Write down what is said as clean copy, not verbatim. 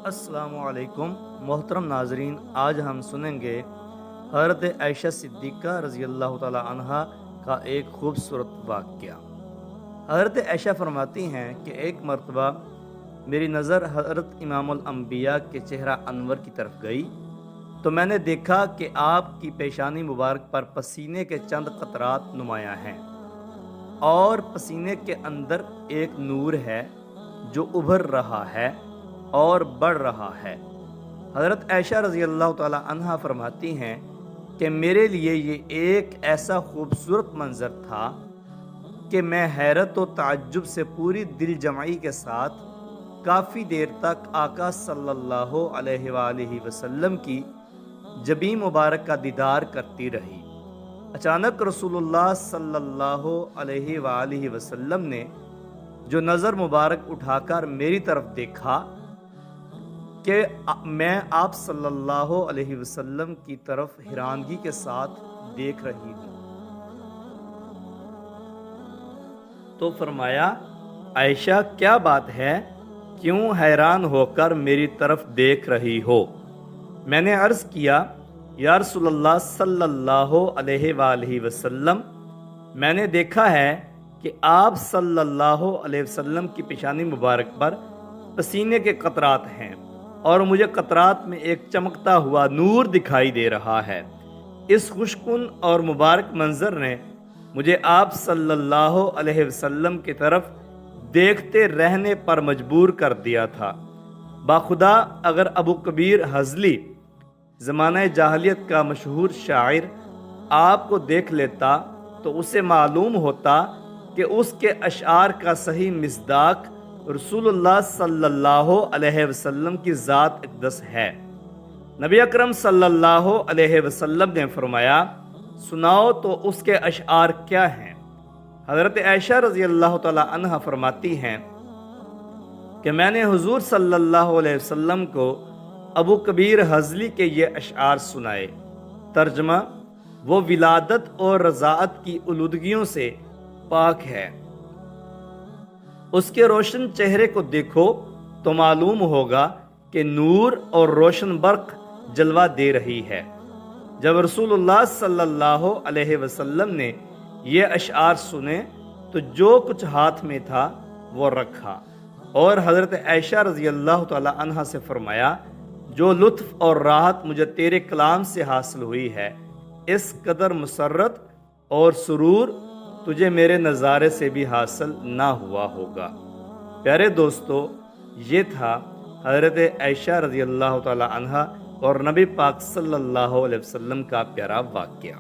السلام علیکم محترم ناظرین، آج ہم سنیں گے حضرت عائشہ صدیقہ رضی اللہ تعالی عنہا کا ایک خوبصورت واقعہ۔ حضرت عائشہ فرماتی ہیں کہ ایک مرتبہ میری نظر حضرت امام الانبیاء کے چہرہ انور کی طرف گئی تو میں نے دیکھا کہ آپ کی پیشانی مبارک پر پسینے کے چند قطرات نمایاں ہیں اور پسینے کے اندر ایک نور ہے جو ابھر رہا ہے اور بڑھ رہا ہے۔ حضرت عائشہ رضی اللہ تعالی عنہا فرماتی ہیں کہ میرے لیے یہ ایک ایسا خوبصورت منظر تھا کہ میں حیرت و تعجب سے پوری دل جمعی کے ساتھ کافی دیر تک آقا صلی اللہ علیہ وآلہ وسلم کی جبین مبارک کا دیدار کرتی رہی۔ اچانک رسول اللہ صلی اللہ علیہ وآلہ وسلم نے جو نظر مبارک اٹھا کر میری طرف دیکھا کہ میں آپ صلی اللہ علیہ وسلم کی طرف حیرانگی کے ساتھ دیکھ رہی ہوں، تو فرمایا عائشہ کیا بات ہے، کیوں حیران ہو کر میری طرف دیکھ رہی ہو؟ میں نے عرض کیا یا رسول اللہ صلی اللہ علیہ وآلہ وسلم، میں نے دیکھا ہے کہ آپ صلی اللہ علیہ وسلم کی پیشانی مبارک پر پسینے کے قطرات ہیں اور مجھے قطرات میں ایک چمکتا ہوا نور دکھائی دے رہا ہے۔ اس خوشکن اور مبارک منظر نے مجھے آپ صلی اللہ علیہ وسلم کی طرف دیکھتے رہنے پر مجبور کر دیا تھا۔ باخدا اگر ابو کبیر ہزلی زمانہ جاہلیت کا مشہور شاعر آپ کو دیکھ لیتا تو اسے معلوم ہوتا کہ اس کے اشعار کا صحیح مصداق رسول اللہ صلی اللہ علیہ وسلم کی ذات اقدس ہے۔ نبی اکرم صلی اللہ علیہ وسلم نے فرمایا سناؤ تو اس کے اشعار کیا ہیں؟ حضرت عائشہ رضی اللہ تعالی عنہ فرماتی ہیں کہ میں نے حضور صلی اللہ علیہ وسلم کو ابو کبیر ہزلی کے یہ اشعار سنائے۔ ترجمہ: وہ ولادت اور رضاعت کی آلودگیوں سے پاک ہے، اس کے روشن چہرے کو دیکھو تو معلوم ہوگا کہ نور اور روشن برق جلوہ دے رہی ہے۔ جب رسول اللہ صلی اللہ علیہ وسلم نے یہ اشعار سنے تو جو کچھ ہاتھ میں تھا وہ رکھا اور حضرت عائشہ رضی اللہ تعالی عنہ سے فرمایا جو لطف اور راحت مجھے تیرے کلام سے حاصل ہوئی ہے، اس قدر مسرت اور سرور تجھے میرے نظارے سے بھی حاصل نہ ہوا ہوگا۔ پیارے دوستو، یہ تھا حضرت عائشہ رضی اللہ تعالی عنہا اور نبی پاک صلی اللہ علیہ وسلم کا پیارا واقعہ۔